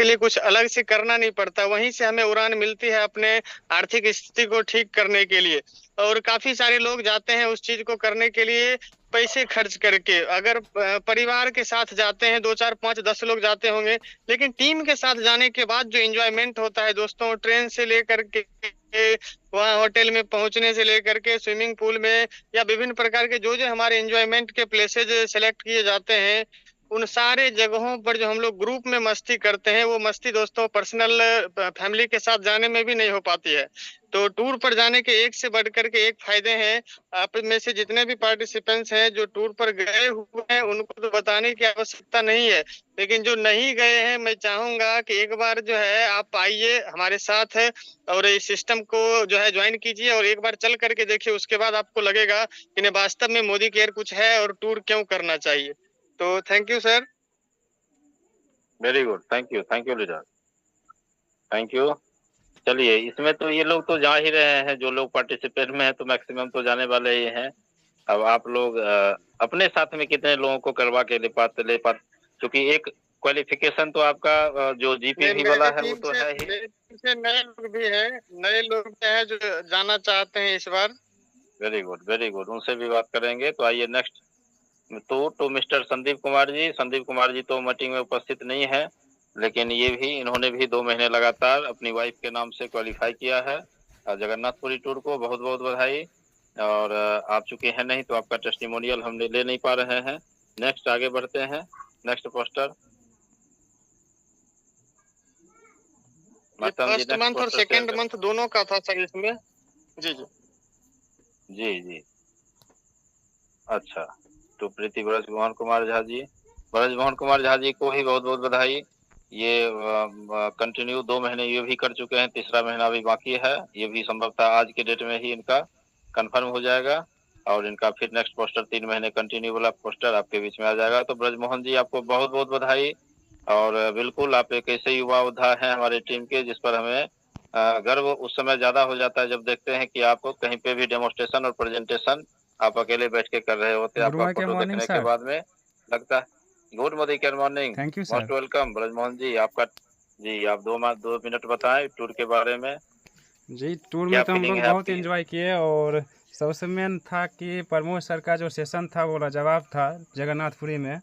के लिए कुछ अलग से करना नहीं पड़ता, वहीं से हमें उड़ान मिलती है अपने आर्थिक स्थिति को ठीक करने के लिए। और काफी सारे लोग जाते हैं उस चीज को करने के लिए पैसे खर्च करके। अगर परिवार के साथ जाते हैं, 2 4 5 10 लोग जाते होंगे, लेकिन टीम के साथ जाने के बाद जो एंजॉयमेंट होता है दोस्तों, ट्रेन से लेकर के वहाँ होटल में पहुंचने से लेकर के स्विमिंग पूल में या विभिन्न प्रकार के जो जो हमारे एंजॉयमेंट के प्लेसेज सेलेक्ट किए जाते हैं, उन सारे जगहों पर जो हम लोग ग्रुप में मस्ती करते हैं, वो मस्ती दोस्तों पर्सनल फैमिली के साथ जाने में भी नहीं हो पाती है। तो टूर पर जाने के एक से बढ़कर के एक फायदे हैं। आप में से जितने भी पार्टिसिपेंट्स हैं जो टूर पर गए हुए हैं, उनको तो बताने की आवश्यकता नहीं है, लेकिन जो नहीं गए हैं, मैं चाहूंगा कि एक बार जो है आप आइए हमारे साथ और इस सिस्टम को जो है ज्वाइन कीजिए और एक बार चल करके देखिए। उसके बाद आपको लगेगा कि नहीं, वास्तव में मोदी केयर कुछ है और टूर क्यों करना चाहिए। तो thank you sir. Very good, thank you leader, thank you. चलिए, इसमें तो ये लोग तो जा ही रहे हैं, जो लोग पार्टिसिपेट में है तो मैक्सिमम तो जाने वाले ही हैं। अब आप लोग अपने साथ में कितने लोगों को करवा के ले पाते, क्योंकि एक क्वालिफिकेशन तो आपका जो जीपीवी वाला है वो तो है ही। मेरी टीम से नए लोग भी हैं, नए लोग भी हैं जो जाना चाहते हैं इस बार। वेरी गुड, वेरी गुड, उनसे भी बात करेंगे। तो आइए नेक्स्ट तो मिस्टर संदीप कुमार जी। संदीप कुमार जी तो मीटिंग में उपस्थित नहीं है, लेकिन इन्होंने भी 2 महीने लगातार अपनी वाइफ के नाम से क्वालिफाई किया है जगन्नाथपुरी टूर को। बहुत बहुत बधाई। और आप चुके हैं नहीं तो आपका टेस्टिमोनियल हम ले नहीं पा रहे हैं। नेक्स्ट आगे बढ़ते हैं। नेक्स्ट पोस्टर फर्स्ट मंथ और सेकंड मंथ दोनों का था सर इसमें। जी जी जी जी। अच्छा, तो प्रीति ब्रज मोहन कुमार झा जी, ब्रज मोहन कुमार झा जी को ही बहुत बहुत बधाई। ये कंटिन्यू 2 महीने ये भी कर चुके हैं, तीसरा महीना भी बाकी है। ये भी संभवतः आज के डेट में ही इनका कंफर्म हो जाएगा और इनका फिर नेक्स्ट पोस्टर 3 महीने कंटिन्यू वाला पोस्टर आपके बीच में आ जाएगा। तो ब्रज मोहन जी आपको बहुत बहुत बधाई। और बिल्कुल आप एक ऐसे युवा योद्धा हैं हमारे टीम के जिस पर हमें गर्व उस समय ज्यादा हो जाता है जब देखते हैं कि आप कहीं पे भी डेमोन्स्ट्रेशन और प्रेजेंटेशन आप अकेले बैठ के कर रहे होते। आपका फोटो देखने के बाद में लगता है। Good Modi care morning, thank you most sir. Welcome Brajmohan ji. आपका जी, आप 2 मिनट बताएं टूर के बारे में। जी, टूर में तो हम लोग बहुत एंजॉय किए और सबसे मेन था कि प्रमोद सर का जो सेशन था वो लाजवाब था जगन्नाथपुरी में,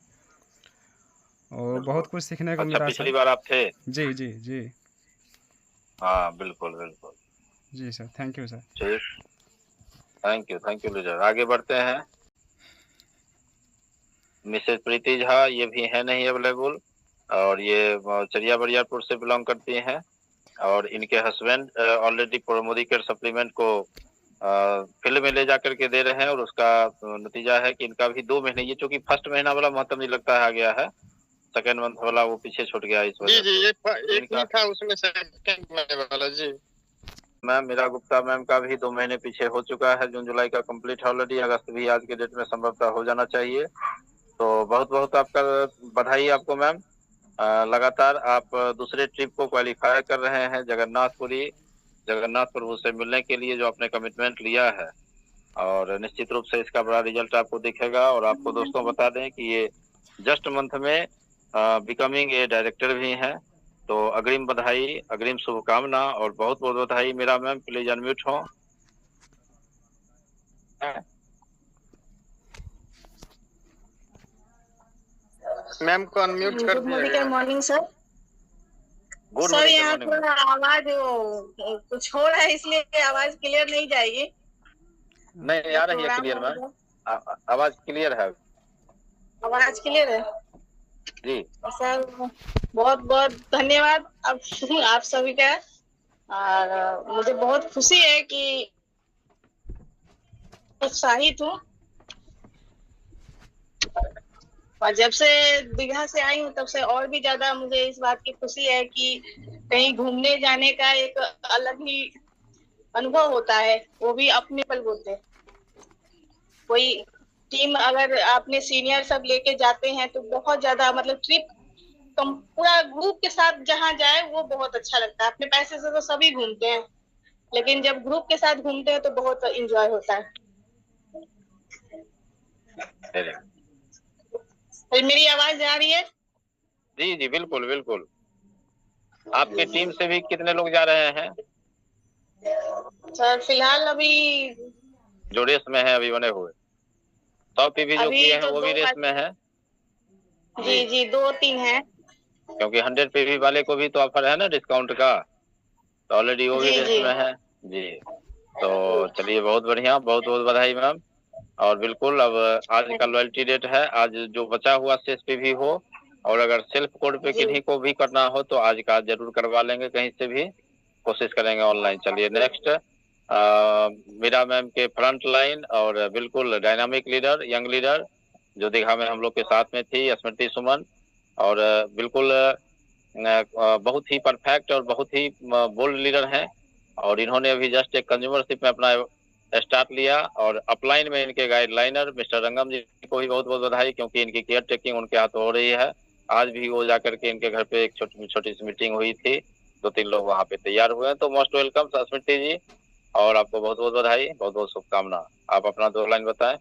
और बहुत कुछ सीखने को मिला। पिछली बार आप थे? जी जी जी हाँ बिल्कुल बिल्कुल। जी सर, थैंक यू सर। ठीक, थैंक यू लीडर। आगे बढ़ते हैं। मिसेज प्रीति झा ये भी है नहीं अवेलेबल, और ये चरिया बरियारपुर से बिलोंग करती हैं और इनके husband already Modi care supplement को फील्ड में ले जाकर के दे रहे हैं और उसका नतीजा है कि इनका भी 2 महीने, ये चूंकि फर्स्ट महीना वाला महत्व नहीं लगता है आ गया है, सेकेंड मंथ वाला वो पीछे छूट गया इस वजह से। जी ये एक ही था उसमें सेकंड महीने वाला। जी मैम मीरा गुप्ता मैम का भी 2 महीने पीछे हो चुका है, जून जुलाई का कंप्लीट है ऑलरेडी। अगस्त भी आज के डेट में संभवतः हो जाना चाहिए। तो बहुत बहुत आपका बधाई आपको मैम। लगातार आप दूसरे ट्रिप को क्वालिफाई कर रहे हैं जगन्नाथ प्रभु से मिलने के लिए जो आपने कमिटमेंट लिया है, और निश्चित रूप से इसका बड़ा रिजल्ट आपको दिखेगा। और आपको दोस्तों बता दें कि ये जस्ट मंथ में बिकमिंग ए डायरेक्टर भी हैं। तो अग्रिम बधाई, अग्रिम शुभकामना और बहुत बहुत बधाई। मेरा मैम प्लीज अनम्यूट हो। मैम को अनम्यूट कर दिया गया। Good morning sir. सर यहाँ थोड़ा आवाज कुछ हो रहा है इसलिए आवाज क्लियर नहीं जाएगी। नहीं आ रही है क्लियर मैम, आवाज क्लियर है। आवाज क्लियर है जी सर। बहुत बहुत धन्यवाद आप सभी का। और मुझे बहुत खुशी है कि उत्साहित हूँ, और जब से दीघा से आई हूँ तब से और भी ज्यादा मुझे इस बात की खुशी है कि कहीं घूमने जाने का एक अलग ही अनुभव होता है, वो भी अपने पल बोलते। कोई टीम अगर आपने सीनियर सब लेके जाते हैं तो बहुत ज्यादा मतलब ट्रिप पूरा ग्रुप के साथ जहाँ जाए वो बहुत अच्छा लगता है। अपने पैसे से तो सभी घूमते हैं, लेकिन जब ग्रुप के साथ घूमते हैं तो बहुत एंजॉय होता है। मेरी आवाज आ रही है? जी जी बिल्कुल बिल्कुल। आपकी टीम से भी कितने लोग जा रहे हैं? सर फिलहाल अभी जो रेस में है अभी बने हुए 100 पीवी जो अभी किए हैं तो वो भी रेस में है? जी जी 2-3 हैं। क्योंकि 100 पीवी वाले को भी तो ऑफर है ना डिस्काउंट का, तो ऑलरेडी वो भी जी रेस जी में है जी। तो चलिए बहुत बढ़िया, बहुत बहुत बधाई मैम। और बिल्कुल अब आज का लॉयल्टी डेट है, आज जो बचा हुआ शेष पीवी हो, और अगर सेल्फ कोड पे जी किन्हीं को भी करना हो तो आज का जरूर करवा लेंगे, कहीं से भी कोशिश करेंगे ऑनलाइन। चलिए नेक्स्ट मीरा मैम के फ्रंट लाइन और बिल्कुल डायनामिक लीडर, यंग लीडर, जो दीघा में हम लोग के साथ में थी, स्मृति सुमन। और बिल्कुल बहुत ही परफेक्ट और बहुत ही बोल्ड लीडर हैं। और इन्होंने अभी जस्ट एक कंज्यूमरशिप में अपना स्टार्ट लिया, और अपलाइन में इनके गाइडलाइनर मिस्टर रंगम जी को भी बहुत बहुत बधाई, क्योंकि इनकी केयर टेकिंग उनके हाथों हो रही है। आज भी वो जाकर के इनके घर पे एक छोटी सी मीटिंग हुई थी, 2-3 लोग वहाँ पे तैयार हुए हैं। तो मोस्ट वेलकम स्मृति जी, और आपको बहुत बहुत बधाई, बहुत बहुत शुभकामना। आप अपना 2 लाइन बताएं।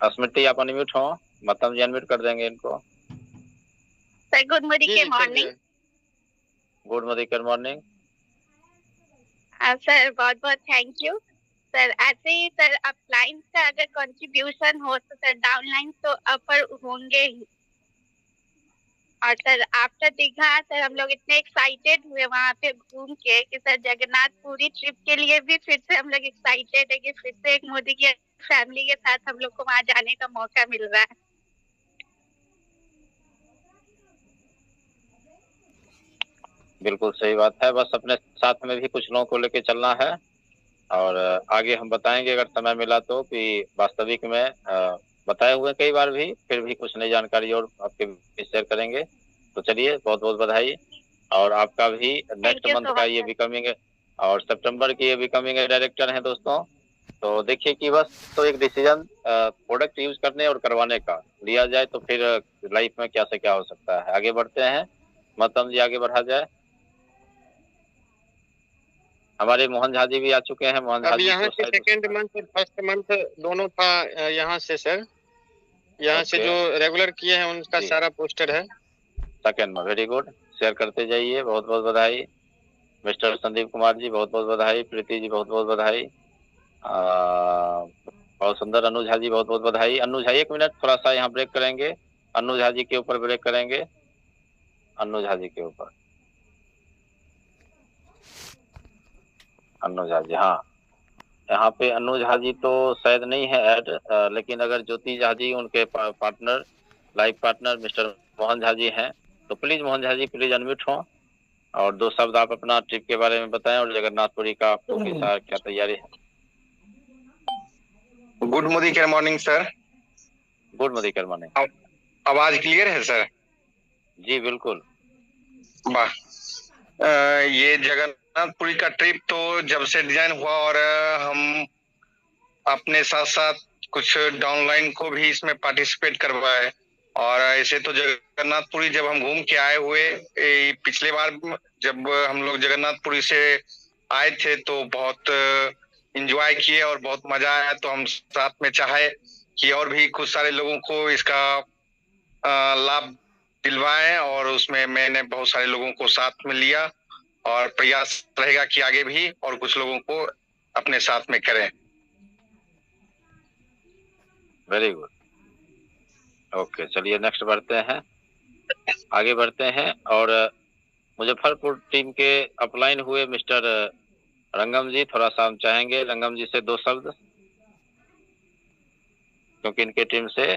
स्मृति आप अनम्यूट हो, मतम जी अनम्यूट कर देंगे इनको। Sir good morning. Good morning. Sir बहुत बहुत थैंक यू सर। ऐसे ही सर अपलाइन का अगर कंट्रीब्यूशन हो तो सर डाउनलाइन तो अपर होंगे ही। और सर आफ्टर दीघा सर हम लोग इतने एक्साइटेड हुए वहाँ पे घूम के कि सर जगन्नाथपुरी ट्रिप के लिए भी फिर से हम लोग एक्साइटेड है कि फिर से एक मोदी की फैमिली के साथ हम लोग को वहाँ जाने का मौका मिल रहा है। बिल्कुल सही बात है, बस अपने साथ में भी कुछ लोगों को लेके चलना है, और आगे हम बताएंगे अगर समय मिला तो कि वास्तविक में बताए हुए कई बार भी, फिर भी कुछ नई जानकारी और आपके शेयर करेंगे। तो चलिए बहुत बहुत बधाई। और आपका भी नेक्स्ट मंथ का ये बिकमिंग, और सितंबर की ये बिकमिंग डायरेक्टर हैं दोस्तों। तो देखिए कि बस तो एक डिसीजन प्रोडक्ट यूज करने और करवाने का लिया जाए तो फिर लाइफ में क्या से क्या हो सकता है। आगे बढ़ते हैं, मतम जी आगे बढ़ा जाए। हमारे मोहन झा जी भी आ चुके हैं। मोहन झा अब जी यहाँ से सेकंड मंथ और फर्स्ट मंथ दोनों था यहाँ से सर, यहाँ से जो रेगुलर किए हैं उनका सारा पोस्टर है। सेकंड में वेरी गुड, शेयर करते जाइए, बहुत बहुत बधाई। मिस्टर संदीप कुमार जी बहुत बहुत बधाई। प्रीति जी बहुत बहुत बधाई। बहुत सुंदर। अनु झा जी बहुत बहुत बधाई। अनु झा 1 मिनट थोड़ा सा यहाँ ब्रेक करेंगे, अनु झा जी के ऊपर ब्रेक करेंगे। अनु झा जी के ऊपर, अनु झा जी, हाँ यहाँ पे अनु झा जी तो शायद नहीं है ऐड, लेकिन अगर ज्योति झा जी उनके partner, life partner mister Mohan Jha ji हैं, तो please Mohan Jha ji please unmute हो, और 2 शब्द आप अपना ट्रिप के बारे में बताएं, और जगन्नाथपुरी का आपको कैसा क्या तैयारी है। Good morning sir. Good morning. आवाज क्लियर है सर? जी बिल्कुल। वाह, ये जगन्नाथपुरी का ट्रिप तो जब से डिजाइन हुआ, और हम अपने साथ साथ कुछ डाउनलाइन को भी इसमें पार्टिसिपेट करवाए। और ऐसे तो जगन्नाथपुरी जब हम घूम के आए हुए, पिछले बार जब हम लोग जगन्नाथपुरी से आए थे तो बहुत एंजॉय किए और बहुत मजा आया। तो हम साथ में चाहे कि और भी कुछ सारे लोगों को इसका लाभ दिलवाएं, और उसमें मैंने बहुत सारे लोगों को साथ में लिया, और प्रयास रहेगा कि आगे भी और कुछ लोगों को अपने साथ में करें। वेरी गुड, ओके चलिए नेक्स्ट बढ़ते हैं, आगे बढ़ते हैं। और मुजफ्फरपुर टीम के अपलाइन हुए मिस्टर रंगम जी, थोड़ा सा हम चाहेंगे रंगम जी से 2 शब्द, क्योंकि इनके टीम से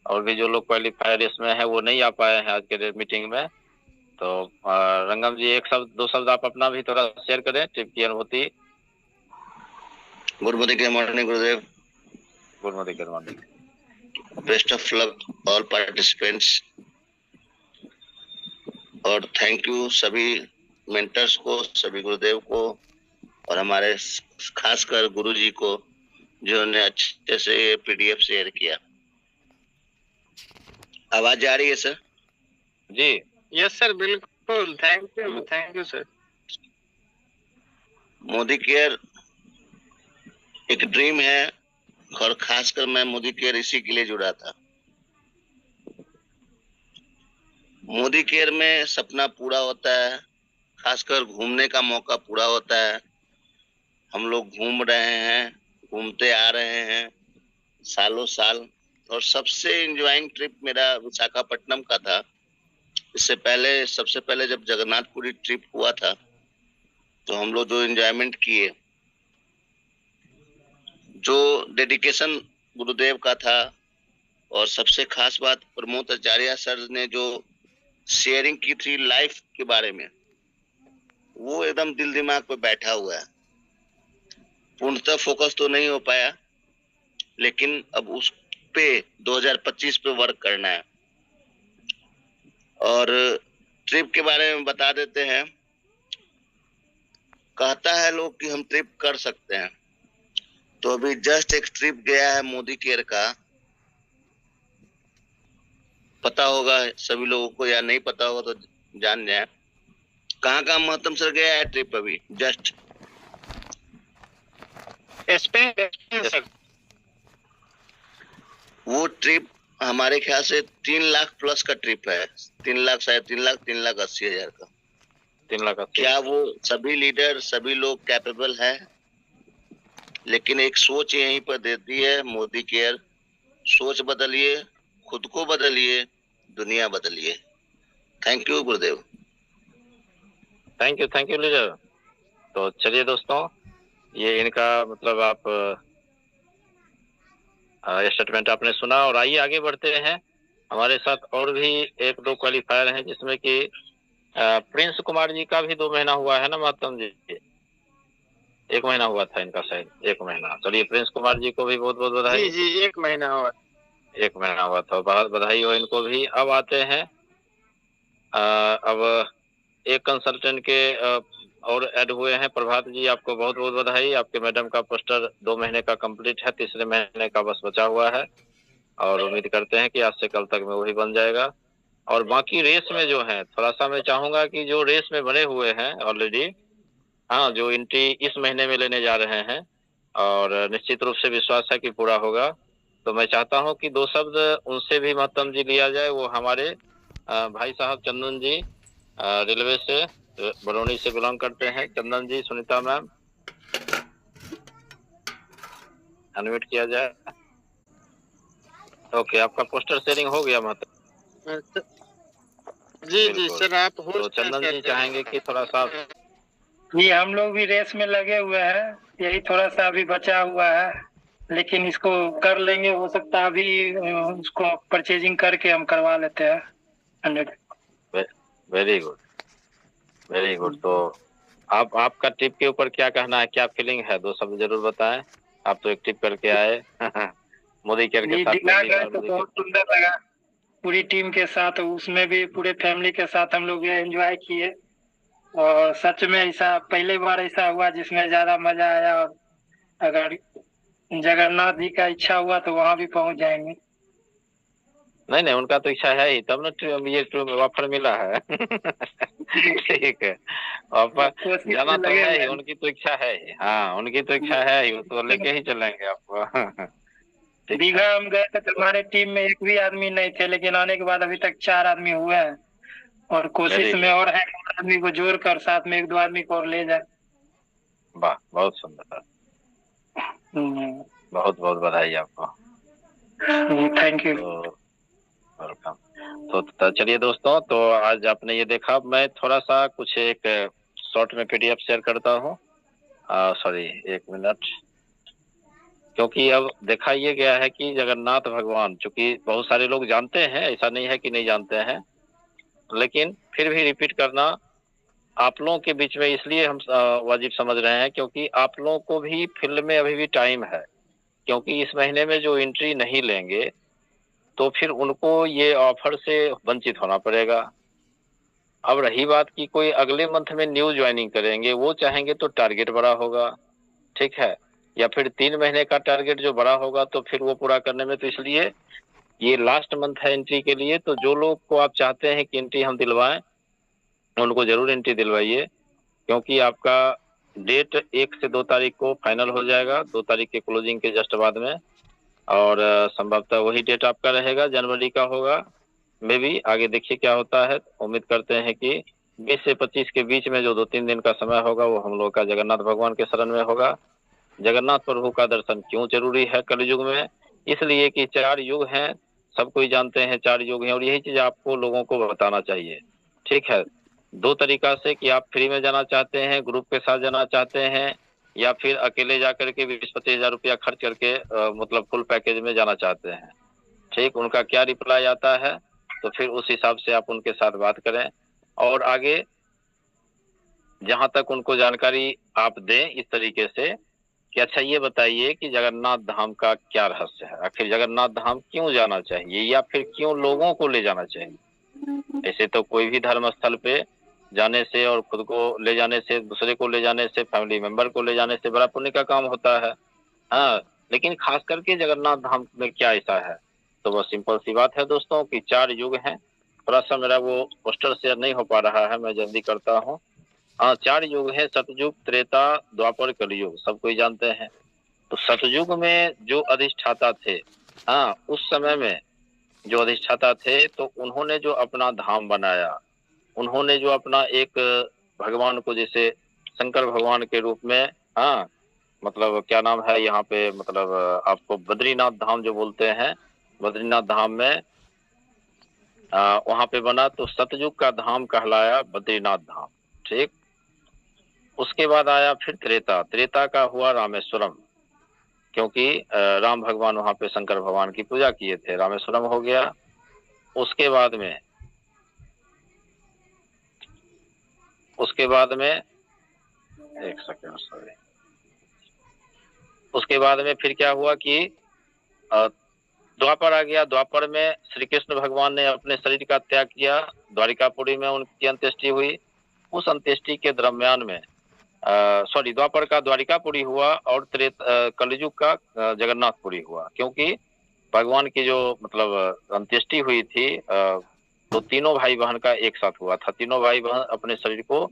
और भी जो लोग क्वालिफायर इसमें है वो नहीं आ पाए हैं आज के मीटिंग में। तो रंगम जी 2 शब्द आप अपना भी थोड़ा शेयर करें, ट्रिप की अनुभूति। Good morning Gurudev. Good morning. Best of luck all participants, और थैंक यू सभी मेंटर्स को, सभी गुरुदेव को, और हमारे खासकर गुरुजी को जिन्होंने अच्छे से पीडीएफ शेयर किया। आवाज आ रही है सर? जी यस सर, बिल्कुल। Thank you sir. Modi care एक ड्रीम है और खासकर मैं मोदी केयर इसी के लिए जुड़ा था। मोदी केयर में सपना पूरा होता है, खासकर घूमने का मौका पूरा होता है। हम लोग घूम रहे हैं, घूमते आ रहे हैं सालों साल। और सबसे एंजॉइंग ट्रिप मेरा विशाखापट्टनम का था। इससे पहले सबसे पहले जब जगन्नाथपुरी ट्रिप हुआ था तो हम लोग जो एंजॉयमेंट किए, जो डेडिकेशन गुरुदेव का था, और सबसे खास बात प्रमोद आचार्य सर ने जो शेयरिंग की थी लाइफ के बारे में, वो एकदम दिल दिमाग पे बैठा हुआ है। पूर्णतः फोकस तो नहीं हो पाया, लेकिन अब उस पे 2025 पे वर्क करना है। और ट्रिप के बारे में बता देते हैं। कहता है लोग कि हम ट्रिप कर सकते हैं, तो अभी जस्ट एक ट्रिप गया है मोदी केयर का, पता होगा सभी लोगों को, या नहीं पता होगा तो जान जाए। कहाँ महतम सर गया है ट्रिप अभी जस्ट? Spain sir. वो ट्रिप हमारे ख्याल से 3 लाख प्लस का ट्रिप है। 3 लाख, शायद 3,80,000 का। 3,80,000। क्या वो सभी लीडर, सभी लोग कैपेबल है? लेकिन एक सोच यहीं पर देती है मोदी केयर। सोच बदलिए, खुद को बदलिए, दुनिया बदलिए। Thank you Gurudev. Thank you leader. तो चलिए दोस्तों, ये इनका मतलब आप स्टेटमेंट आपने सुना, और आइए आगे बढ़ते हैं। हमारे साथ और भी 1-2 क्वालिफायर हैं, जिसमें कि प्रिंस कुमार जी का भी 2 महीना हुआ है ना महतम जी? 1 महीना हुआ था इनका, शायद 1 महीना। चलिए प्रिंस कुमार जी को भी बहुत बहुत बधाई। जी 1 महीना हुआ। 1 महीना हुआ था, बहुत बधाई हो इनको भी। अब आते हैं अब एक कंसल्टेंट के और ऐड हुए हैं। प्रभात जी, आपको बहुत बहुत बधाई। आपके मैडम का पोस्टर 2 महीने का कंप्लीट है, 3रे महीने का बस बचा हुआ है, और उम्मीद करते हैं कि आज से कल तक में वही बन जाएगा। और बाकी रेस में जो है, थोड़ा सा मैं चाहूंगा कि जो रेस में बने हुए हैं ऑलरेडी, हाँ, जो एंट्री इस महीने में लेने जा रहे हैं, और निश्चित रूप से विश्वास है कि पूरा होगा, तो मैं चाहता हूं कि 2 शब्द उनसे भी महतम जी लिया जाए। वो हमारे भाई साहब चंदन जी, रेलवे से, बरौनी से बिलोंग करते हैं। चंदन जी, सुनीता मैम, अनम्यूट किया जाए। ओके, आपका पोस्टर शेयरिंग हो गया महतम जी सर, आप तो चंदन जी चाहेंगे कि थोड़ा सा। जी, हम लोग भी रेस में लगे हुए हैं, यही थोड़ा सा अभी बचा हुआ है, लेकिन इसको कर लेंगे। हो सकता है अभी उसको परचेजिंग करके हम करवा लेते हैं 100। Very good. तो आपका ट्रिप के ऊपर क्या कहना है, क्या फीलिंग है? 2 शब्द जरूर बताएं। आप तो एक ट्रिप करके आए मोदी केयर के साथ। तो बहुत सुंदर लगा पूरी टीम के साथ, उसमें भी पूरे फैमिली के साथ हम लोग एंजॉय किए। और सच में ऐसा पहली बार ऐसा हुआ जिसमें ज्यादा मजा आया। और अगर जगन्नाथ जी का इच्छा हुआ तो वहां भी पहुंच जाएंगे। नहीं, उनका तो इच्छा है ही, तब ना ये ऑफर मिला है ठीक है, ऑफर जाना तो है ही, उनकी तो इच्छा है ही। हाँ, उनकी तो इच्छा है ही, तो लेके ही चलेंगे आपको दीघा हम गए थे तो हमारे टीम में एक भी आदमी नहीं थे, लेकिन आने के बाद अभी तक 4 आदमी हुए हैं, और कोशिश में और है आदमी को जोड़कर साथ में 1-2 आदमी को और ले जाए। वाह, बहुत सुंदर। बहुत बहुत बधाई आपको। Thank you. वेलकम। तो चलिए दोस्तों, तो आज आपने ये देखा, मैं थोड़ा सा कुछ एक शॉर्ट में PDF शेयर करता हूँ। सॉरी, 1 मिनट, क्योंकि अब देखा ये गया है कि जगन्नाथ भगवान, चूंकि बहुत सारे लोग जानते हैं, ऐसा नहीं है कि नहीं जानते हैं, लेकिन फिर भी रिपीट करना आप लोगों के बीच में इसलिए हम वाजिब समझ रहे हैं, क्योंकि आप लोगों को भी फील्ड में अभी भी टाइम है। क्योंकि इस महीने में जो एंट्री नहीं लेंगे तो फिर उनको ये ऑफर से वंचित होना पड़ेगा। अब रही बात कि कोई अगले मंथ में न्यू ज्वाइनिंग करेंगे, वो चाहेंगे तो टारगेट बड़ा होगा, ठीक है, या फिर 3 महीने का टारगेट जो बड़ा होगा तो फिर वो पूरा करने में, तो इसलिए ये लास्ट मंथ है एंट्री के लिए। तो जो लोग को आप चाहते हैं कि एंट्री हम दिलवाएं, उनको जरूर एंट्री दिलवाइए, क्योंकि आपका डेट 1 से 2 तारीख को फाइनल हो जाएगा। 2 तारीख के क्लोजिंग के जस्ट बाद में और संभवतः वही डेट आपका रहेगा, जनवरी का होगा मे भी। आगे देखिए क्या होता है। उम्मीद करते हैं कि 20 से 25 के बीच में जो 2-3 दिन का समय होगा वो हम लोग का जगन्नाथ भगवान के शरण में होगा। जगन्नाथ प्रभु का दर्शन क्यों जरूरी है कलयुग में? इसलिए कि 4 युग हैं, सब कोई जानते हैं 4 युग हैं, और यही चीज आपको लोगों को बताना चाहिए। ठीक है, 2 तरीका से कि आप फ्री में जाना चाहते हैं, ग्रुप के साथ जाना चाहते हैं, या फिर अकेले जाकर के 20-25 हजार रुपया खर्च करके मतलब फुल पैकेज में जाना चाहते हैं। ठीक, उनका क्या रिप्लाई आता है तो फिर उस हिसाब से आप उनके साथ बात करें। और आगे जहां तक उनको जानकारी आप दें इस तरीके से कि अच्छा ये बताइए कि जगन्नाथ धाम का क्या रहस्य है, आखिर जगन्नाथ धाम क्यों जाना चाहिए, या फिर क्यों लोगों को ले जाना चाहिए। ऐसे तो कोई भी धर्म स्थल पे जाने से और खुद को ले जाने से, दूसरे को ले जाने से, फैमिली मेंबर को ले जाने से बड़ा पुण्य का काम होता है। हाँ, लेकिन खास करके जगन्नाथ धाम में क्या ऐसा है? तो बस सिंपल सी बात है दोस्तों कि 4 युग हैं। थोड़ा सा मेरा वो पोस्टर शेयर नहीं हो पा रहा है, मैं जल्दी करता हूँ। हाँ, 4 युग है, सतयुग, त्रेता, द्वापर, कलयुग, सब कोई जानते हैं। तो सतयुग में जो अधिष्ठाता थे, हाँ, उस समय में जो अधिष्ठाता थे, तो उन्होंने जो अपना धाम बनाया, उन्होंने जो अपना एक भगवान को, जैसे शंकर भगवान के रूप में, हाँ, मतलब क्या नाम है यहाँ पे, मतलब आपको बद्रीनाथ धाम जो बोलते हैं, बद्रीनाथ धाम में वहां पे बना, तो सतयुग का धाम कहलाया बद्रीनाथ धाम। ठीक, उसके बाद आया फिर त्रेता। त्रेता का हुआ रामेश्वरम, क्योंकि राम भगवान वहां पे शंकर भगवान की पूजा किए थे, रामेश्वरम हो गया। उसके बाद में एक सेकंड, सॉरी, उसके बाद में फिर क्या हुआ कि द्वापर आ गया। द्वापर में श्री कृष्ण भगवान ने अपने शरीर का त्याग किया, द्वारिकापुरी में उनकी अंत्येष्टि हुई। उस अंत्येष्टि के दरम्यान में द्वापर का द्वारिकापुरी हुआ, और कलयुग का जगन्नाथपुरी हुआ, क्योंकि भगवान की जो मतलब अंत्येष्टि हुई थी तो तीनों भाई बहन का एक साथ हुआ था। तीनों भाई बहन अपने शरीर को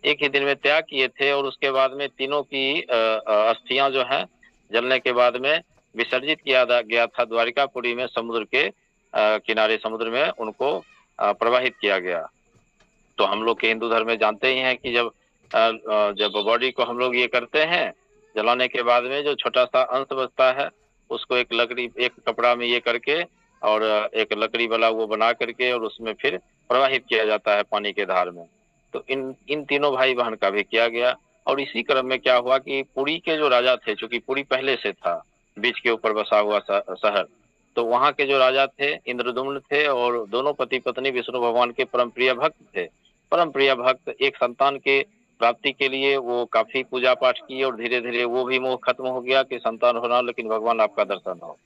एक ही दिन में त्याग किए थे, और उसके बाद में तीनों की अस्थियां जो हैं जलने के बाद में विसर्जित किया गया था द्वारिकापुरी में, समुद्र के किनारे, समुद्र में उनको प्रवाहित किया गया। तो हम लोग के हिंदू धर्म में जानते ही हैं कि जब बॉडी को हम लोग ये करते हैं, जलाने के बाद में जो छोटा सा अंश बचता है उसको एक लकड़ी, एक कपड़ा में ये करके और एक लकड़ी वाला वो बना करके और उसमें फिर प्रवाहित किया जाता है पानी के धार में। तो इन तीनों भाई बहन का भी किया गया। और इसी क्रम में क्या हुआ कि पुरी के जो राजा थे, चूंकि पुरी पहले से था बीच के ऊपर बसा हुआ शहर, तो वहाँ के जो राजा थे इंद्रदुम्न थे, और दोनों पति पत्नी विष्णु भगवान के परम प्रिय भक्त थे। परम प्रिय भक्त एक संतान के प्राप्ति के लिए वो काफी पूजा पाठ किए, और धीरे धीरे वो भी मोह खत्म हो गया कि संतान होना, लेकिन भगवान आपका दर्शन हो।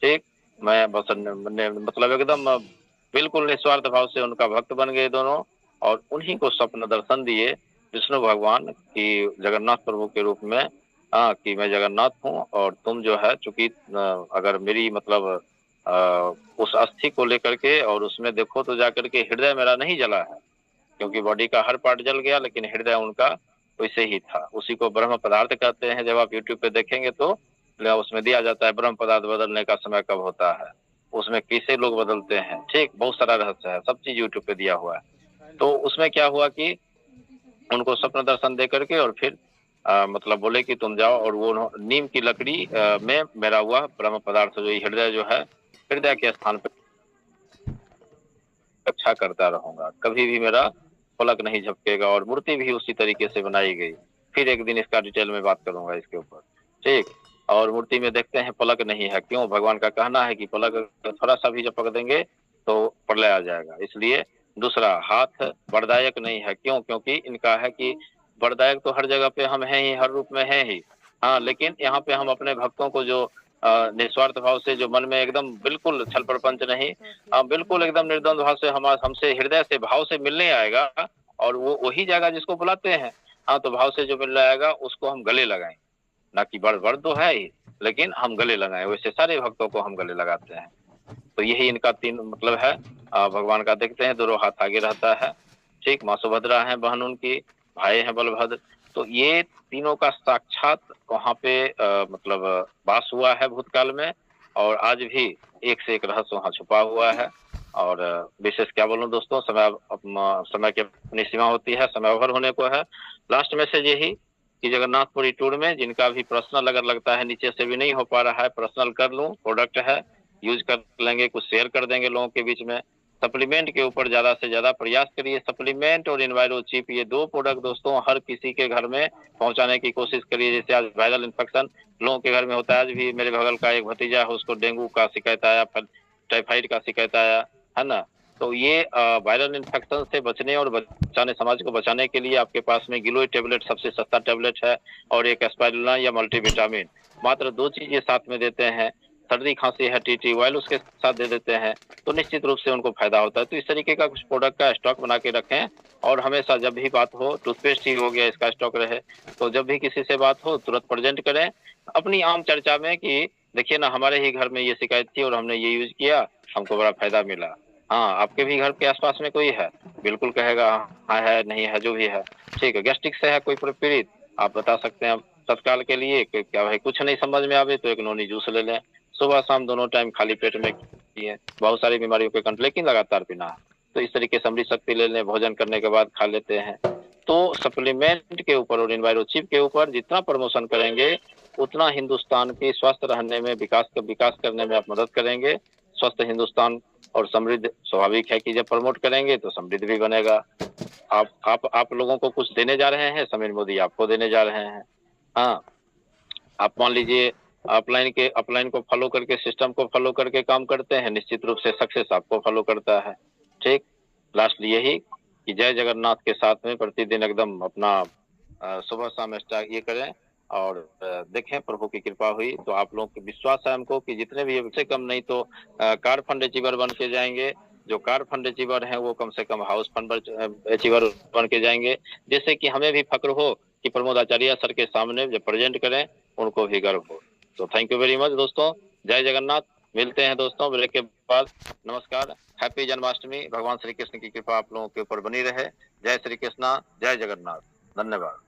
ठीक, मैं बस मतलब एकदम बिल्कुल निस्वार्थ भाव से उनका भक्त बन गए दोनों, और उन्हीं को स्वप्न दर्शन दिए विष्णु भगवान की जगन्नाथ प्रभु के रूप में, कि मैं जगन्नाथ हूँ, और तुम जो है चूंकि अगर मेरी मतलब उस अस्थि को लेकर के और उसमें देखो तो जाकर के हृदय मेरा नहीं जला है, क्योंकि बॉडी का हर पार्ट जल गया, लेकिन हृदय उनका वैसे ही था। उसी को ब्रह्म पदार्थ कहते हैं। जब आप यूट्यूब पे देखेंगे तो उसमें दिया जाता है ब्रह्म पदार्थ बदलने का समय कब होता है, उसमें कैसे लोग बदलते हैं। ठीक, बहुत सारा रहस्य है, सब चीज यूट्यूब पे दिया हुआ है। तो उसमें क्या हुआ कि उनको स्वप्न दर्शन दे करके और फिर मतलब बोले कि तुम जाओ, और वो नीम की लकड़ी में मेरा हुआ ब्रह्म पदार्थ जो हृदय जो है, हृदय के स्थान पर रक्षा करता रहूंगा, कभी भी मेरा पलक नहीं झपकेगा। और मूर्ति भी उसी तरीके से बनाई गई। फिर एक दिन इसका डिटेल में बात करूंगा इसके ऊपर। ठीक, और मूर्ति में देखते हैं पलक नहीं है। क्यों? भगवान का कहना है कि पलक थोड़ा सा भी झपक देंगे तो प्रलय आ जाएगा। इसलिए दूसरा, हाथ वरदायक नहीं है। क्यों? क्योंकि इनका है कि वरदायक तो हर जगह पे हम हैं ही, हर रूप में हैं ही, हाँ, लेकिन यहाँ पे हम अपने भक्तों को जो निस्वार्थ भाव से, जो मन में एकदम बिल्कुल छल प्रपंच नहीं, बिल्कुल एकदम निर्द्वंद भाव से हमसे हृदय से भाव से मिलने आएगा, और वो वही जाएगा जिसको बुलाते हैं। हाँ, तो भाव से जो मिल आएगा उसको हम गले लगाएं, ना कि बड़ तो है ही, लेकिन हम गले लगाएं। वैसे सारे भक्तों को हम गले लगाते हैं। तो यही इनका 3 मतलब है। भगवान का देखते हैं दोनों हाथ आगे रहता है। ठीक, माँ सुभद्रा है बहन उनकी, भाई हैं बलभद्र। तो ये तीनों का साक्षात वहाँ पे मतलब वास हुआ है भूतकाल में। और आज भी एक से एक रहस्य वहाँ छुपा हुआ है। और विशेष क्या बोलूं दोस्तों, समय की अपनी सीमा होती है, समय ओवर होने को है। लास्ट मैसेज यही कि जगन्नाथपुरी टूर में जिनका भी पर्सनल अगर लगता है नीचे से भी नहीं हो पा रहा है, पर्सनल कर लूं, प्रोडक्ट है, यूज कर लेंगे, कुछ शेयर कर देंगे लोगों के बीच में। सप्लीमेंट के ऊपर ज्यादा से ज्यादा प्रयास करिए। सप्लीमेंट और इन्वायरो चिप, ये 2 प्रोडक्ट दोस्तों हर किसी के घर में पहुंचाने की कोशिश करिए। जैसे आज वायरल इन्फेक्शन लोगों के घर में होता है, आज भी मेरे बगल का एक भतीजा है, उसको डेंगू का शिकायत आया, फिर टाइफाइड का शिकायत आया, है ना। तो ये वायरल इन्फेक्शन से बचने और बचाने, समाज को बचाने के लिए आपके पास में गिलोय टेबलेट सबसे सस्ता टेबलेट है, और एक एस्पाइरुलिना या मल्टीविटामिन, मात्र 2 चीजें साथ में देते हैं। सर्दी खांसी है, टीटी ऑयल उसके साथ दे देते हैं, तो निश्चित रूप से उनको फायदा होता है। तो इस तरीके का कुछ प्रोडक्ट का स्टॉक बना के रखें, और हमेशा जब भी बात हो, टूथपेस्ट ही हो गया इसका स्टॉक रहे, तो जब भी किसी से बात हो तुरंत प्रेजेंट करें अपनी आम चर्चा में कि देखिए ना, हमारे ही घर में ये शिकायत थी और हमने ये यूज किया, हमको बड़ा फायदा मिला। हाँ, आपके भी घर के आसपास में कोई है, बिल्कुल कहेगा हाँ है, नहीं है, जो भी है, ठीक है। गैस्ट्रिक से है कोई पीड़ित, आप बता सकते हैं तत्काल के लिए कि क्या भाई कुछ नहीं समझ में आवे तो एक नोनी जूस ले लें, सुबह शाम दोनों टाइम खाली पेट में पिए, बहुत सारी बीमारियों के कंट्रोल, लेकिन लगातार पीना है। तो इस तरीके से अमृत शक्ति ले लें, भोजन करने के बाद खा लेते हैं। तो सप्लीमेंट के ऊपर और इन्वायरो चिप के ऊपर जितना प्रमोशन करेंगे उतना हिंदुस्तान की स्वस्थ रहने में, विकास करने में आप मदद करेंगे। स्वस्थ हिंदुस्तान और समृद्ध स्वाभाविक है कि जब प्रमोट करेंगे तो समृद्ध भी बनेगा। आप लोगों को कुछ देने जा रहे हैं, समीर मोदी आपको देने जा रहे हैं। हाँ, आप मान लीजिए अपलाइन को फॉलो करके, सिस्टम को फॉलो करके काम करते हैं, निश्चित रूप से सक्सेस आपको फॉलो करता है। ठीक, लास्ट यही कि जय जगन्नाथ के साथ में प्रतिदिन एकदम अपना सुबह शाम स्टार्ट ये करें, और देखें प्रभु की कृपा हुई तो आप लोगों को विश्वास है हमको कि जितने भी से कम नहीं तो कार फंड अचीवर बन के जाएंगे। जो कार फंड अचीवर हैं वो कम से कम हाउस फंड अचीवर बन के जाएंगे, जिससे कि हमें भी फक्र हो कि प्रमोद आचार्य सर के सामने जब प्रेजेंट करें उनको भी गर्व हो। तो थैंक यू वेरी मच दोस्तों, जय जगन्नाथ। मिलते हैं दोस्तों ब्रेक के बाद। नमस्कार, हैप्पी जन्माष्टमी। भगवान श्री कृष्ण की कृपा आप लोगों के ऊपर बनी रहे। जय श्री कृष्णा, जय जगन्नाथ, धन्यवाद।